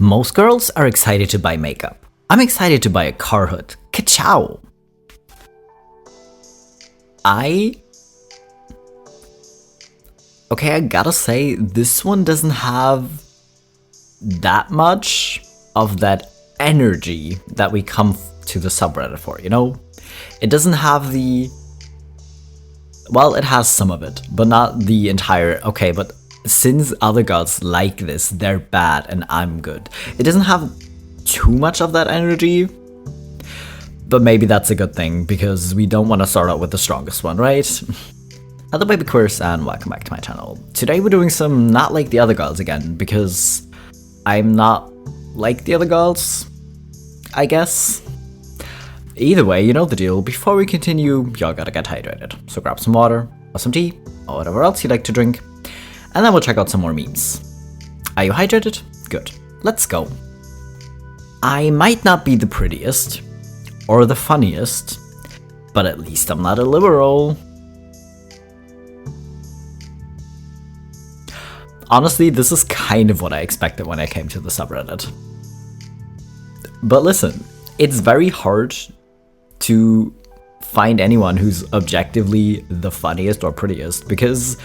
Most girls are excited to buy makeup. I'm excited to buy a car hood. Ka-chow! Okay, I gotta say, this one doesn't have that much of that energy that we come to the subreddit for, you know? It doesn't have the... Well, it has some of it, but not the entire... Okay, but since other girls like this, they're bad and I'm good. It doesn't have too much of that energy, but maybe that's a good thing, because we don't want to start out with the strongest one, right? Hello BabyQueers and welcome back to my channel. Today we're doing some not like the other girls again, because I'm not like the other girls, I guess. Either way, you know the deal. Before we continue, y'all gotta get hydrated. So grab some water, or some tea, or whatever else you like to drink, and then we'll check out some more memes. Are you hydrated? Good. Let's go. I might not be the prettiest, or the funniest, but at least I'm not a liberal. Honestly, this is kind of what I expected when I came to the subreddit. But listen, it's very hard to find anyone who's objectively the funniest or prettiest, because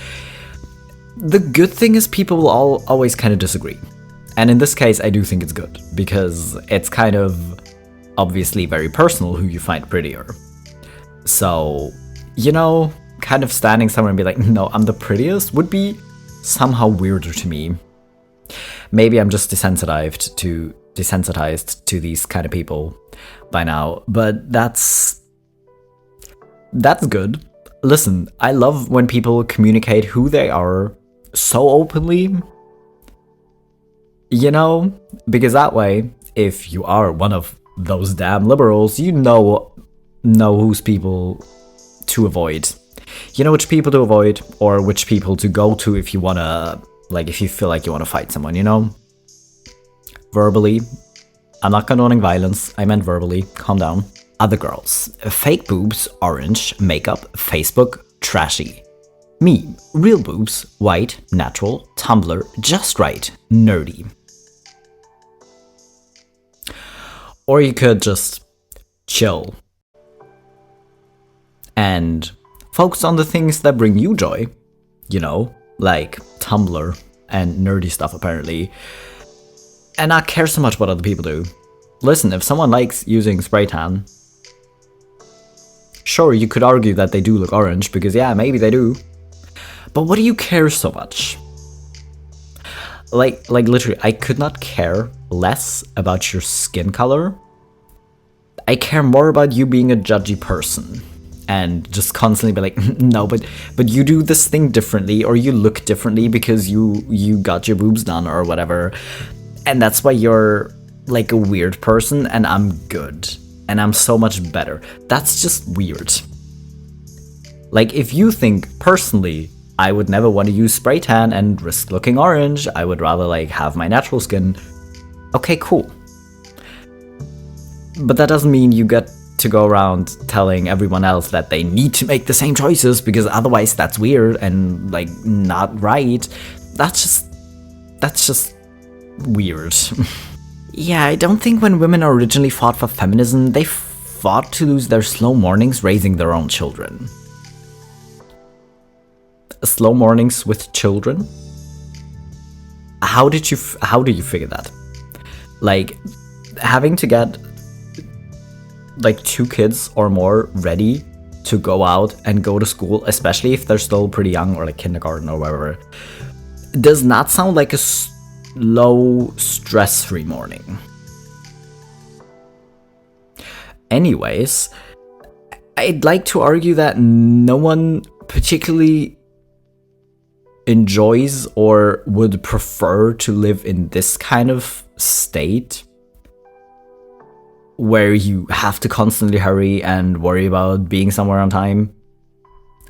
the good thing is people will always kind of disagree. And in this case, I do think it's good, because it's kind of obviously very personal who you find prettier. So, you know, kind of standing somewhere and be like, no, I'm the prettiest would be somehow weirder to me. Maybe I'm just desensitized to these kind of people by now, but that's good. Listen, I love when people communicate who they are so openly, you know, because that way, if you are one of those damn liberals, you know whose people to avoid. You know which people to avoid, or which people to go to if you wanna, like, if you feel like you wanna fight someone, you know? Verbally. I'm not condoning violence, I meant verbally. Calm down. Other girls. Fake boobs, orange, makeup, Facebook, trashy. Me, real boobs, white, natural, Tumblr, just right, nerdy. Or you could just chill and focus on the things that bring you joy, you know, like Tumblr and nerdy stuff apparently, and not care so much what other people do. Listen, if someone likes using spray tan, sure, you could argue that they do look orange, because yeah, maybe they do. But what do you care so much? Like literally, I could not care less about your skin color. I care more about you being a judgy person and just constantly be like, no, but you do this thing differently, or you look differently because you got your boobs done or whatever. And that's why you're like a weird person and I'm good and I'm so much better. That's just weird. Like, if you think personally, I would never want to use spray tan and risk looking orange, I would rather like have my natural skin. Okay, cool. But that doesn't mean you get to go around telling everyone else that they need to make the same choices, because otherwise that's weird and like not right. That's just weird. Yeah, I don't think when women originally fought for feminism, they fought to lose their slow mornings raising their own children. Slow mornings with children? How do you figure that? Like, having to get like 2 kids or more ready to go out and go to school, especially if they're still pretty young, or like kindergarten or whatever, does not sound like a low stress-free morning. Anyways, I'd like to argue that no one particularly enjoys or would prefer to live in this kind of state where you have to constantly hurry and worry about being somewhere on time.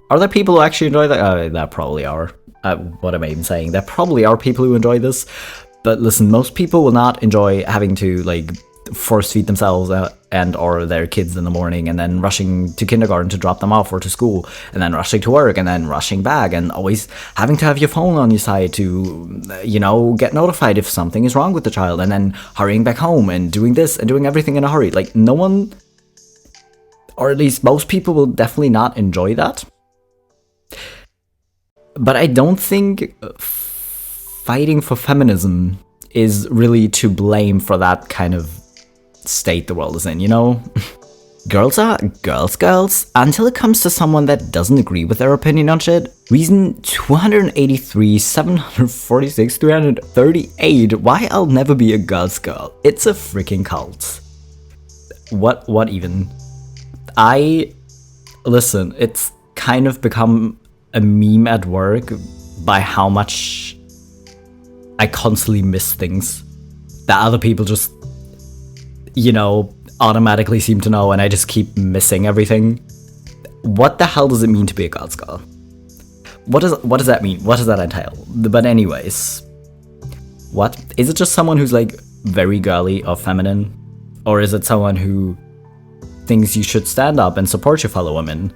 Are there people who actually enjoy that? There probably are. What am I even saying? There probably are people who enjoy this. But listen, most people will not enjoy having to like force feed themselves and or their kids in the morning, and then rushing to kindergarten to drop them off or to school, and then rushing to work, and then rushing back, and always having to have your phone on your side to, get notified if something is wrong with the child, and then hurrying back home and doing this and doing everything in a hurry. Like, no one, or at least most people, will definitely not enjoy that. But I don't think fighting for feminism is really to blame for that kind of state the world is in, Girls are girls until it comes to someone that doesn't agree with their opinion on shit. Reason 283, 746, 338 why I'll never be a girl's girl. It's a freaking cult. What even? Listen, it's kind of become a meme at work by how much I constantly miss things that other people just, automatically seem to know, and I just keep missing everything. What the hell does it mean to be a girl's girl? What does that mean? What does that entail? But anyways, what? Is it just someone who's like very girly or feminine? Or is it someone who thinks you should stand up and support your fellow women?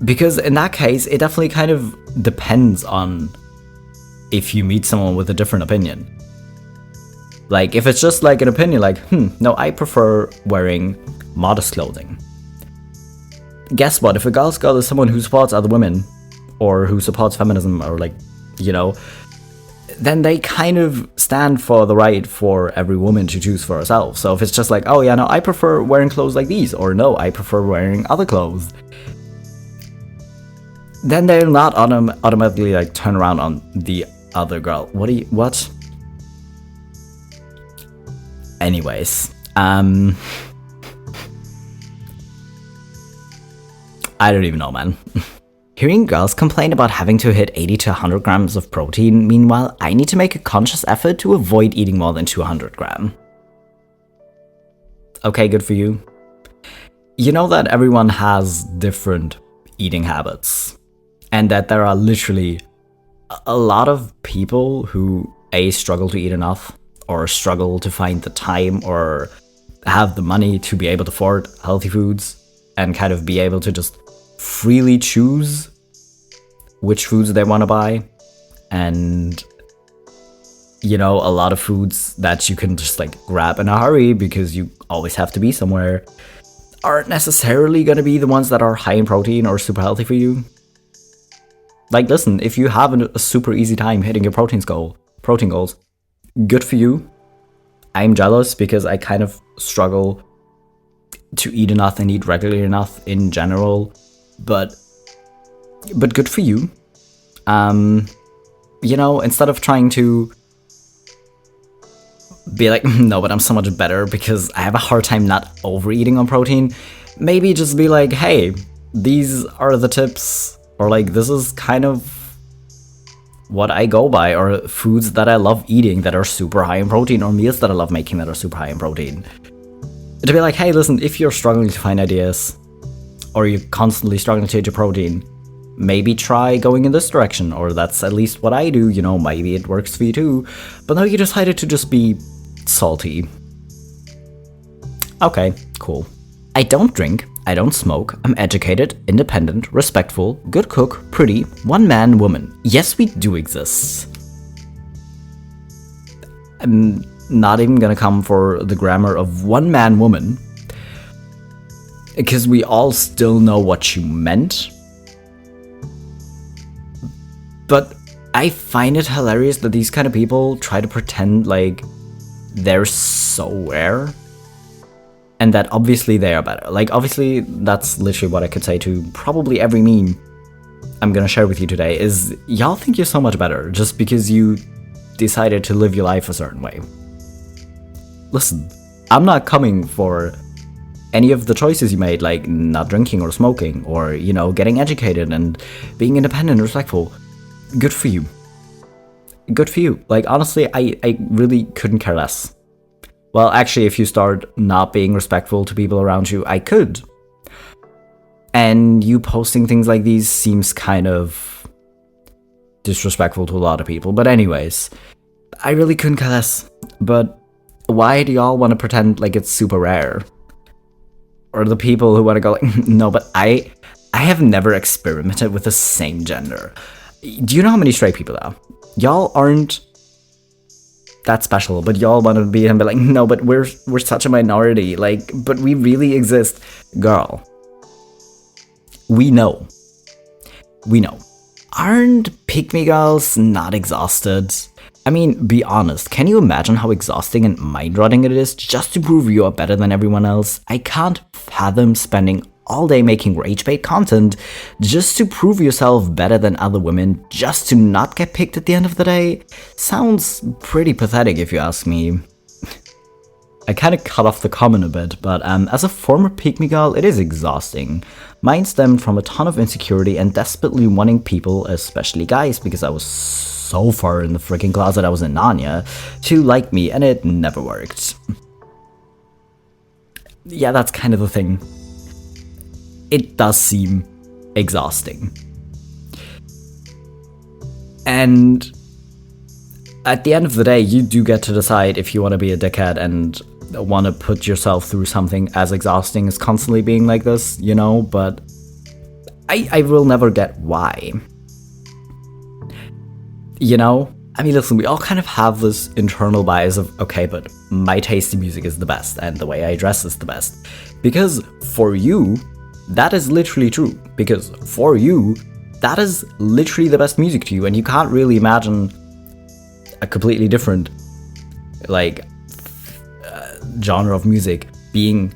Because in that case, it definitely kind of depends on if you meet someone with a different opinion. Like, if it's just like an opinion like, no, I prefer wearing modest clothing. Guess what? If a girl's girl is someone who supports other women, or who supports feminism, or like, then they kind of stand for the right for every woman to choose for herself. So if it's just like, oh yeah, no, I prefer wearing clothes like these, or no, I prefer wearing other clothes, then they'll not automatically like turn around on the other girl. What? Anyways, I don't even know, man. Hearing girls complain about having to hit 80 to 100 grams of protein, meanwhile, I need to make a conscious effort to avoid eating more than 200 grams. Okay, good for you. You know that everyone has different eating habits, and that there are literally a lot of people who struggle to eat enough, or struggle to find the time or have the money to be able to afford healthy foods and kind of be able to just freely choose which foods they want to buy. And a lot of foods that you can just like grab in a hurry because you always have to be somewhere aren't necessarily going to be the ones that are high in protein or super healthy for you. Like, listen, if you have a super easy time hitting your protein goals, good for you. I'm jealous because I kind of struggle to eat enough and eat regularly enough in general, but good for you. Instead of trying to be like, no, but I'm so much better because I have a hard time not overeating on protein, maybe just be like, hey, these are the tips, or like, this is kind of what I go by, or foods that I love eating that are super high in protein, or meals that I love making that are super high in protein. To be like, hey, listen, if you're struggling to find ideas, or you're constantly struggling to hit your protein, maybe try going in this direction, or that's at least what I do, maybe it works for you too. But no, you decided to just be salty. Okay, cool. I don't drink, I don't smoke, I'm educated, independent, respectful, good cook, pretty, one-man woman. Yes, we do exist. I'm not even gonna come for the grammar of one-man woman, because we all still know what you meant. But I find it hilarious that these kind of people try to pretend like they're so rare, and that obviously they are better. Like, obviously, that's literally what I could say to probably every meme I'm gonna share with you today, is y'all think you're so much better just because you decided to live your life a certain way. Listen, I'm not coming for any of the choices you made, like not drinking or smoking, or, getting educated and being independent and respectful. Good for you. Good for you. Like, honestly, I really couldn't care less. Well, actually, if you start not being respectful to people around you, I could. And you posting things like these seems kind of disrespectful to a lot of people. But anyways, I really couldn't care less. But Why do y'all want to pretend like it's super rare? Or the people who want to go like, no, but I have never experimented with the same gender. Do you know how many straight people are? Y'all aren't that special, but y'all want to be and be like, no, but we're such a minority, like, but we really exist. Girl, we know. Aren't pygmy girls not exhausted? I mean, be honest, can you imagine how exhausting and mind-rotting it is just to prove you are better than everyone else? I can't fathom spending all day making rage-bait content just to prove yourself better than other women, just to not get picked at the end of the day. Sounds pretty pathetic if you ask me. I kinda cut off the comment a bit, but as a former pygmy girl, it is exhausting. Mine stemmed from a ton of insecurity and desperately wanting people, especially guys, because I was so far in the freaking closet I was in Narnia, to like me, and it never worked. Yeah, that's kind of the thing. It does seem exhausting. And at the end of the day, you do get to decide if you want to be a dickhead and want to put yourself through something as exhausting as constantly being like this, you know, but I will never get why. You know? I mean, listen, we all kind of have this internal bias of, okay, but my taste in music is the best, and the way I dress is the best. Because for you, that is literally true. Because for you, that is literally the best music to you, and you can't really imagine a completely different, like, genre of music being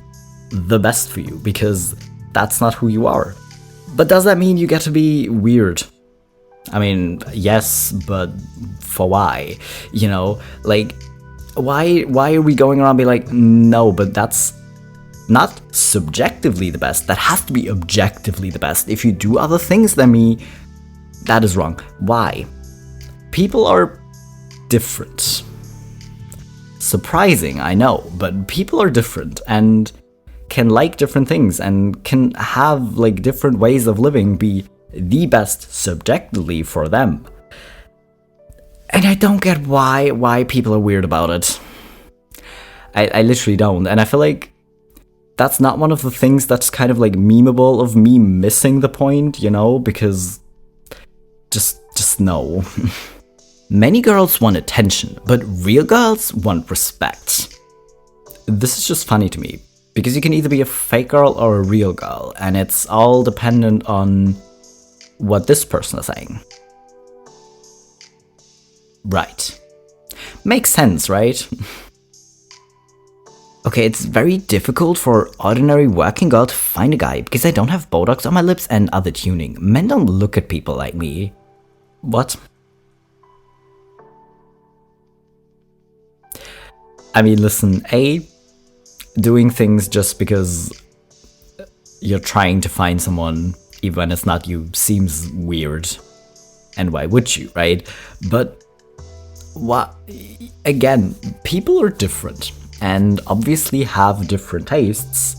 the best for you, because that's not who you are. But does that mean you get to be weird? I mean, yes, but for why? You know, like, why are we going around being like, no, but that's not subjectively the best, that has to be objectively the best. If you do other things than me, that is wrong. Why? People are different. Surprising, I know, but people are different and can like different things and can have like different ways of living be the best subjectively for them. And I don't get why people are weird about it. I literally don't, and I feel like that's not one of the things that's kind of like memeable of me missing the point, you know, because just no. Many girls want attention, but real girls want respect. This is just funny to me, because you can either be a fake girl or a real girl, and it's all dependent on what this person is saying. Right. Makes sense, right? Okay, it's very difficult for ordinary working girl to find a guy because I don't have Botox on my lips and other tuning. Men don't look at people like me. What? I mean, listen, doing things just because you're trying to find someone, even when it's not you, seems weird. And why would you, right? But, again, people are different and obviously have different tastes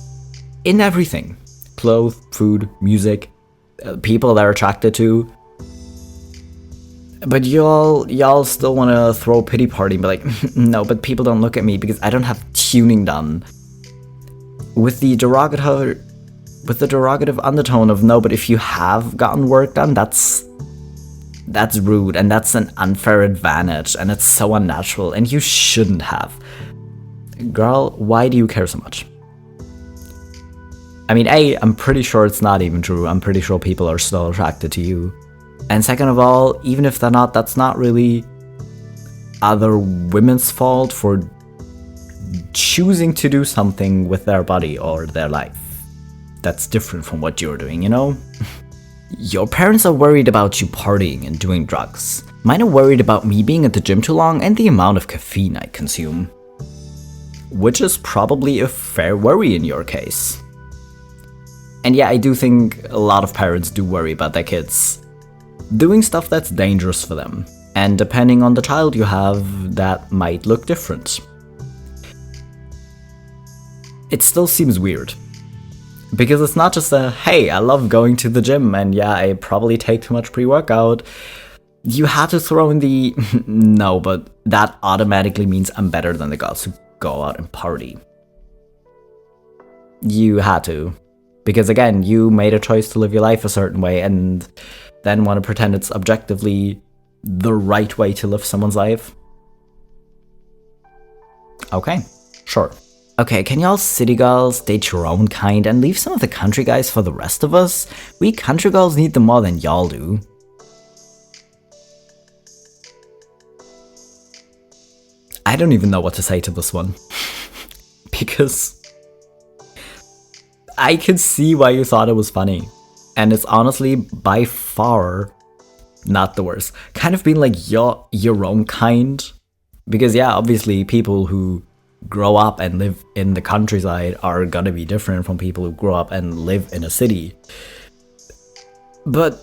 in everything. Clothes, food, music, people they're attracted to. But y'all still want to throw a pity party and be like, no, but people don't look at me because I don't have tuning done. With the derogative undertone of, no, but if you have gotten work done, that's rude and that's an unfair advantage and it's so unnatural and you shouldn't have. Girl, why do you care so much? I mean, I'm pretty sure it's not even true. I'm pretty sure people are still attracted to you. And second of all, even if they're not, that's not really other women's fault for choosing to do something with their body or their life. That's different from what you're doing, you know? Your parents are worried about you partying and doing drugs. Mine are worried about me being at the gym too long and the amount of caffeine I consume. Which is probably a fair worry in your case. And yeah, I do think a lot of parents do worry about their kids doing stuff that's dangerous for them. And depending on the child you have, that might look different. It still seems weird. Because it's not just a, hey, I love going to the gym and yeah, I probably take too much pre-workout. You had to throw in the no, but that automatically means I'm better than the girls who go out and party. You had to. Because again, you made a choice to live your life a certain way and then want to pretend it's objectively the right way to live someone's life. Okay, sure. Okay, can y'all city girls date your own kind and leave some of the country guys for the rest of us? We country girls need them more than y'all do. I don't even know what to say to this one. Because I can see why you thought it was funny. And it's honestly by far not the worst. Kind of being like your own kind. Because yeah, obviously people who grow up and live in the countryside are gonna be different from people who grow up and live in a city. But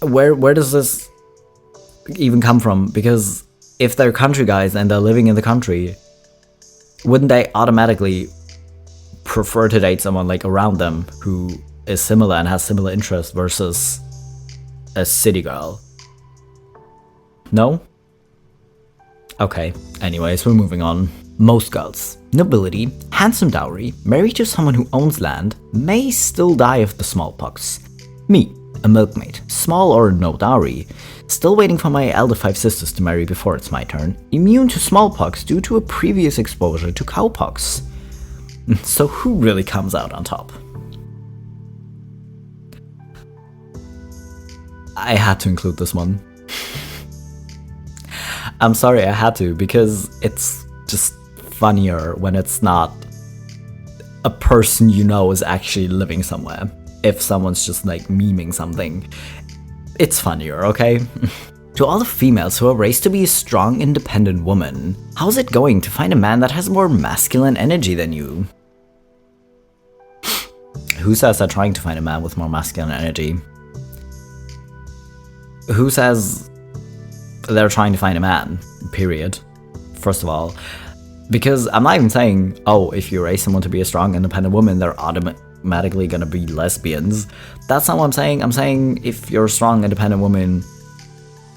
where does this even come from? Because if they're country guys and they're living in the country, wouldn't they automatically prefer to date someone like around them who is similar and has similar interests versus a city girl? No? Okay, anyways, we're moving on. Most girls, nobility, handsome dowry, married to someone who owns land, may still die of the smallpox. Me, a milkmaid, small or no dowry, still waiting for my elder 5 sisters to marry before it's my turn, immune to smallpox due to a previous exposure to cowpox. So who really comes out on top? I had to include this one. I'm sorry, I had to, because it's just funnier when it's not a person you know is actually living somewhere. If someone's just like memeing something, it's funnier, okay? To all the females who are raised to be a strong, independent woman, how's it going to find a man that has more masculine energy than you? Who says they're trying to find a man with more masculine energy? Who says they're trying to find a man, period? First of all. Because I'm not even saying, oh, if you raise someone to be a strong, independent woman, they're automatically gonna be lesbians. That's not what I'm saying. I'm saying if you're a strong, independent woman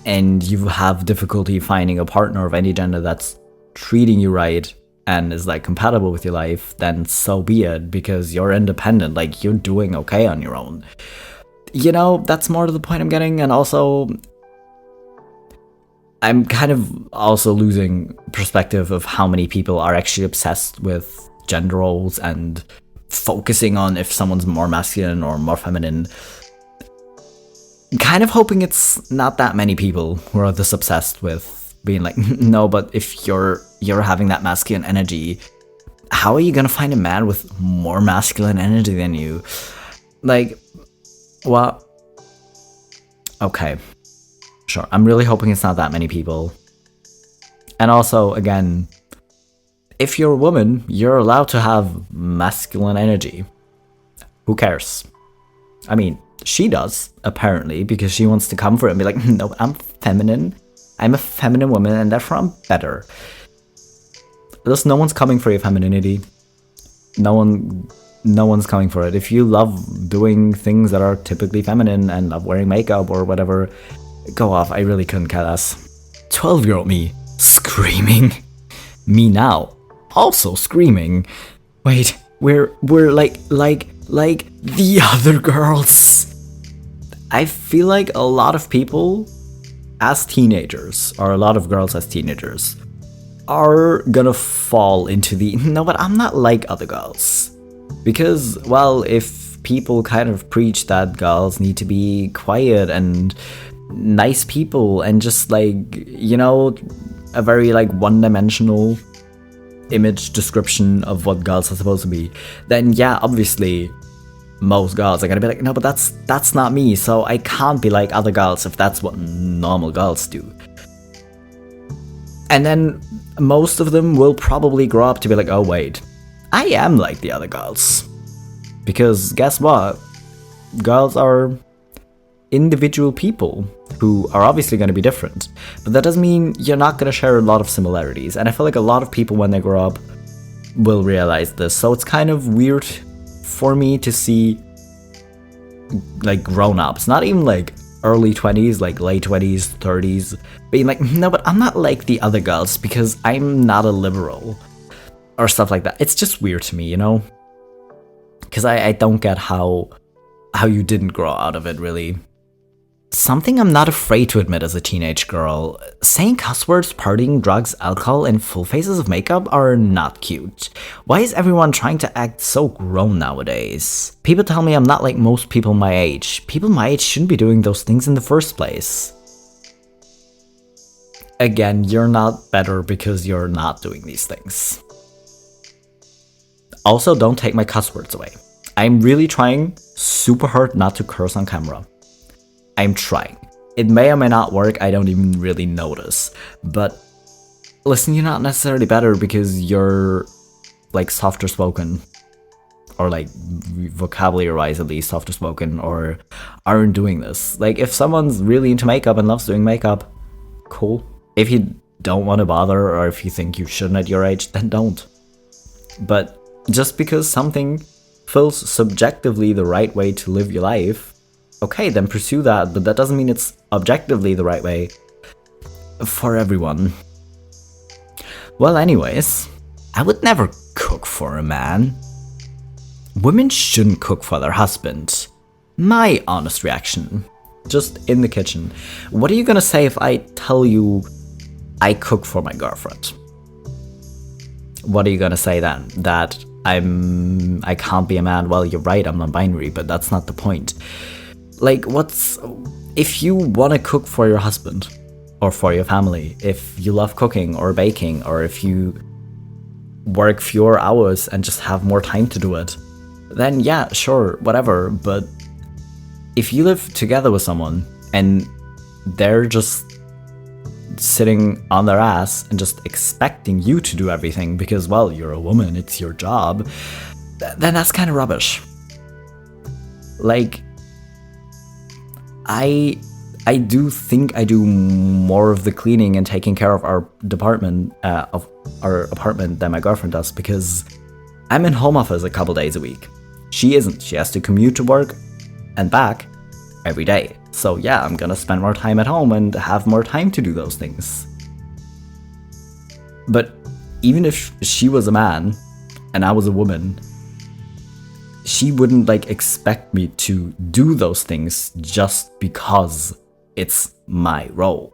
and you have difficulty finding a partner of any gender that's treating you right and is like compatible with your life, then so be it, because you're independent, like you're doing okay on your own. You know, that's more to the point I'm getting. And also, I'm kind of also losing perspective of how many people are actually obsessed with gender roles and focusing on if someone's more masculine or more feminine. I'm kind of hoping it's not that many people who are this obsessed with being like, no, but if you're having that masculine energy, how are you gonna find a man with more masculine energy than you? Like, what? Okay. Sure, I'm really hoping it's not that many people. And also, again, if you're a woman, you're allowed to have masculine energy. Who cares? I mean, she does, apparently, because she wants to come for it and be like, no, I'm feminine. I'm a feminine woman, and therefore I'm better. There's no one's coming for your femininity. No one's coming for it. If you love doing things that are typically feminine and love wearing makeup or whatever, go off. I really couldn't care less. 12-year-old me screaming. Me now also screaming. Wait, we're like the other girls. I feel like a lot of people as teenagers, or a lot of girls as teenagers, are gonna fall into the no, but I'm not like other girls. Because, well, if people kind of preach that girls need to be quiet and nice people and just like, you know, a very like one-dimensional image description of what girls are supposed to be, then yeah, obviously most girls are gonna be like, no, but that's not me, so I can't be like other girls if that's what normal girls do. And then most of them will probably grow up to be like, oh wait, I am like the other girls. Because guess what? Girls are individual people who are obviously going to be different. But that doesn't mean you're not going to share a lot of similarities. And I feel like a lot of people when they grow up will realize this. So it's kind of weird for me to see like grown-ups, not even like early 20s, like late 20s, 30s, being like, no, but I'm not like the other girls because I'm not a liberal, or stuff like that. It's just weird to me, you know? Because I don't get how you didn't grow out of it, really. Something I'm not afraid to admit as a teenage girl, saying cuss words, partying, drugs, alcohol, and full faces of makeup are not cute. Why is everyone trying to act so grown nowadays? People tell me I'm not like most people my age. People my age shouldn't be doing those things in the first place. Again, you're not better because you're not doing these things. Also, don't take my cuss words away. I'm really trying super hard not to curse on camera. I'm trying. It may or may not work, I don't even really notice. But listen, you're not necessarily better because you're like softer spoken. Or like vocabulary wise at least softer spoken, or aren't doing this. Like if someone's really into makeup and loves doing makeup, cool. If you don't want to bother, or if you think you shouldn't at your age, then don't. But just because something feels subjectively the right way to live your life, okay, then pursue that, but that doesn't mean it's objectively the right way for everyone. Well, anyways, I would never cook for a man. Women shouldn't cook for their husband. My honest reaction, just in the kitchen. What are you gonna say if I tell you I cook for my girlfriend? What are you gonna say then? That I can't be a man? Well, you're right, I'm non-binary, but that's not the point. Like, if you want to cook for your husband or for your family, if you love cooking or baking, or if you work fewer hours and just have more time to do it, then yeah, sure, whatever. But if you live together with someone and they're just sitting on their ass and just expecting you to do everything because, well, you're a woman, it's your job, then that's kind of rubbish. Like, I do think I do more of the cleaning and taking care of our apartment than my girlfriend does, because I'm in home office a couple days a week. She isn't. She has to commute to work and back every day. So yeah, I'm gonna spend more time at home and have more time to do those things. But even if she was a man and I was a woman, she wouldn't like expect me to do those things just because it's my role.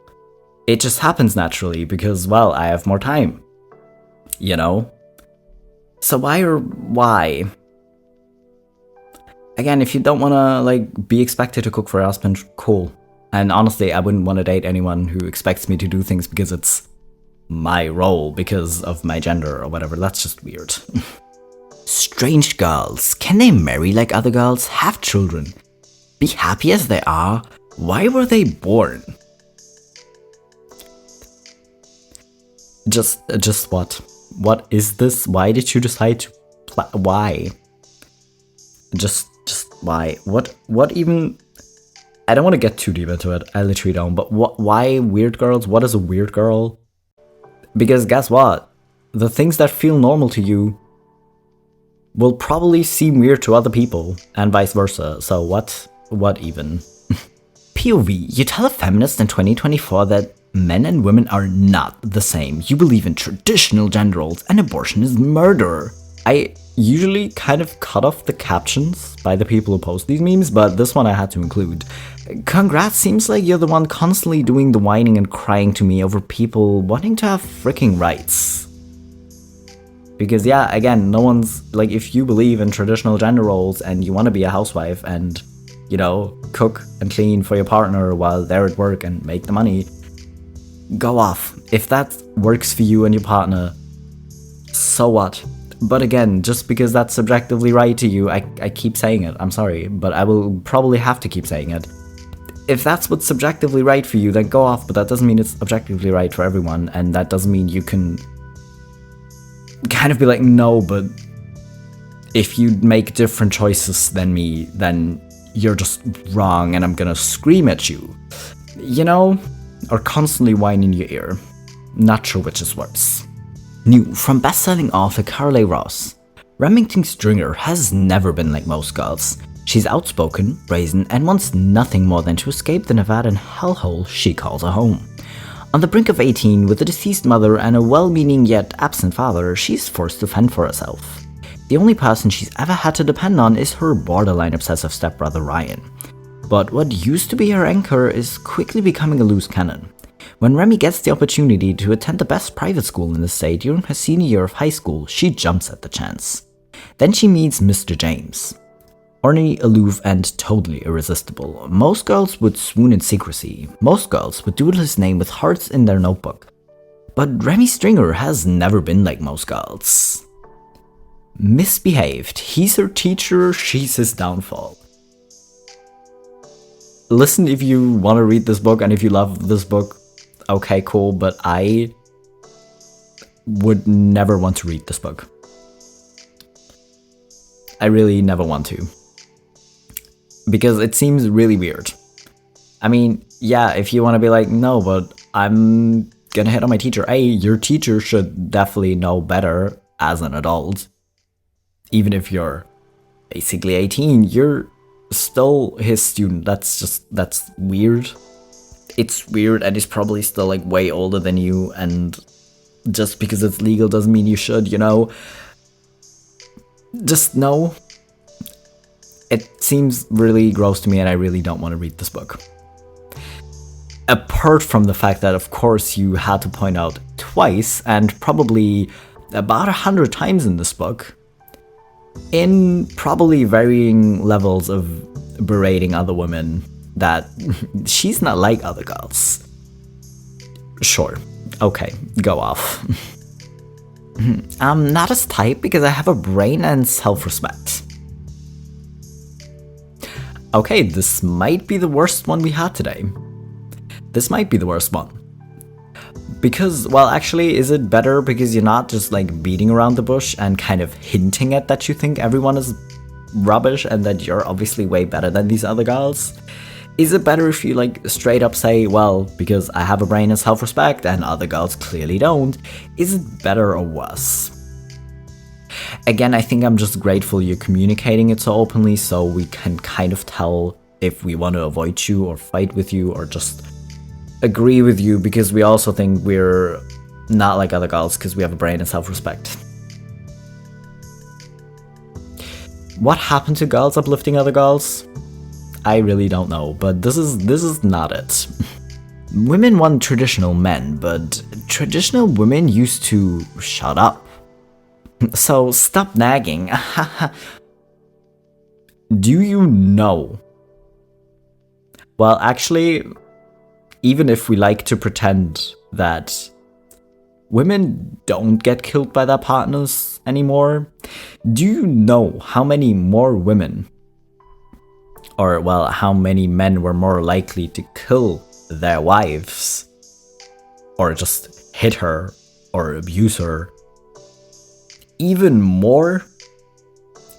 It just happens naturally because, well, I have more time, you know? So why? Again, if you don't want to like be expected to cook for your husband, cool. And honestly, I wouldn't want to date anyone who expects me to do things because it's my role, because of my gender or whatever. That's just weird. Strange girls. Can they marry like other girls? Have children? Be happy as they are? Why were they born? Just what? What is this? Why did you decide to why? Just why? What even? I don't want to get too deep into it. I literally don't. But why weird girls? What is a weird girl? Because guess what? The things that feel normal to you will probably seem weird to other people, and vice versa. So what even? POV, you tell a feminist in 2024 that men and women are not the same. You believe in traditional gender roles and abortion is murder. I usually kind of cut off the captions by the people who post these memes, but this one I had to include. Congrats, seems like you're the one constantly doing the whining and crying to me over people wanting to have freaking rights. Because yeah, again, no one's, like, if you believe in traditional gender roles and you want to be a housewife and, you know, cook and clean for your partner while they're at work and make the money, go off. If that works for you and your partner, so what? But again, just because that's subjectively right to you, I keep saying it, I'm sorry, but I will probably have to keep saying it. If that's what's subjectively right for you, then go off, but that doesn't mean it's objectively right for everyone, and that doesn't mean you can kind of be like, no, but if you make different choices than me, then you're just wrong and I'm gonna scream at you. You know? Or constantly whine in your ear. Not sure which is worse. New from best-selling author Carly Ross. Remington Stringer has never been like most girls. She's outspoken, brazen, and wants nothing more than to escape the Nevadan hellhole she calls a home. On the brink of 18, with a deceased mother and a well-meaning yet absent father, she's forced to fend for herself. The only person she's ever had to depend on is her borderline obsessive stepbrother Ryan. But what used to be her anchor is quickly becoming a loose cannon. When Remy gets the opportunity to attend the best private school in the state during her senior year of high school, she jumps at the chance. Then she meets Mr. James. Ornery, aloof, and totally irresistible. Most girls would swoon in secrecy. Most girls would doodle his name with hearts in their notebook. But Remy Stringer has never been like most girls. Misbehaved. He's her teacher, she's his downfall. Listen, if you want to read this book and if you love this book, okay, cool, but I would never want to read this book. I really never want to. Because it seems really weird. I mean, yeah, if you want to be like, no, but I'm gonna hit on my teacher. Hey, your teacher should definitely know better as an adult. Even if you're basically 18, you're still his student. That's weird. It's weird, and he's probably still like way older than you, and just because it's legal doesn't mean you should, you know? Just no. It seems really gross to me, and I really don't want to read this book. Apart from the fact that, of course, you had to point out twice, and probably about 100 times in this book, in probably varying levels of berating other women, that she's not like other girls. Sure. Okay, go off. I'm not his type because I have a brain and self-respect. Okay, this might be the worst one we had today. This might be the worst one. Because, well, actually, is it better because you're not just like beating around the bush and kind of hinting at that you think everyone is rubbish and that you're obviously way better than these other girls? Is it better if you like straight up say, well, because I have a brain and self-respect and other girls clearly don't? Is it better or worse? Again, I think I'm just grateful you're communicating it so openly so we can kind of tell if we want to avoid you or fight with you or just agree with you, because we also think we're not like other girls because we have a brain and self-respect. What happened to girls uplifting other girls? I really don't know, but this is not it. Women want traditional men, but traditional women used to shut up. So stop nagging. Do you know? Well, actually, even if we like to pretend that women don't get killed by their partners anymore, do you know how many more women, or well, how many men were more likely to kill their wives, or just hit her, or abuse her, even more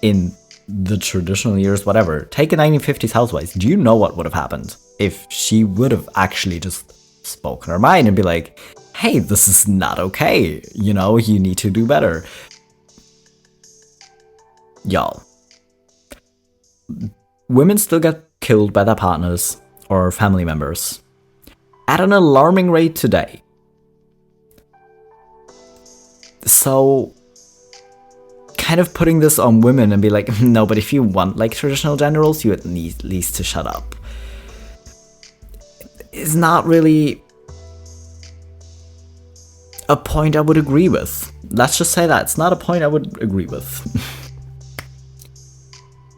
in the traditional years, whatever? Take a 1950s housewife. Do you know what would have happened if she would have actually just spoken her mind and be like, hey, this is not okay, you know, you need to do better. Y'all, women still get killed by their partners or family members at an alarming rate today. So kind of putting this on women and be like, no, but if you want like traditional gender roles, you at least to shut up, is not really a point I would agree with. Let's just say that. It's not a point I would agree with.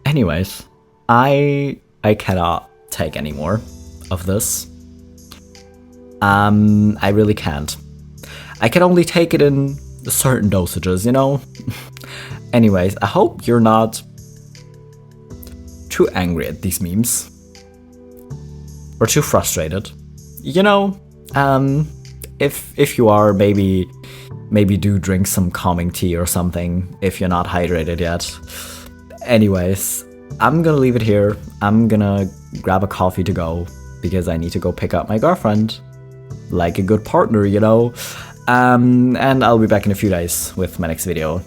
Anyways, I cannot take any more of this. I really can't. I can only take it in certain dosages, you know? Anyways, I hope you're not too angry at these memes. Or too frustrated. You know, if you are, maybe do drink some calming tea or something if you're not hydrated yet. Anyways, I'm gonna leave it here. I'm gonna grab a coffee to go because I need to go pick up my girlfriend. Like a good partner, you know? And I'll be back in a few days with my next video.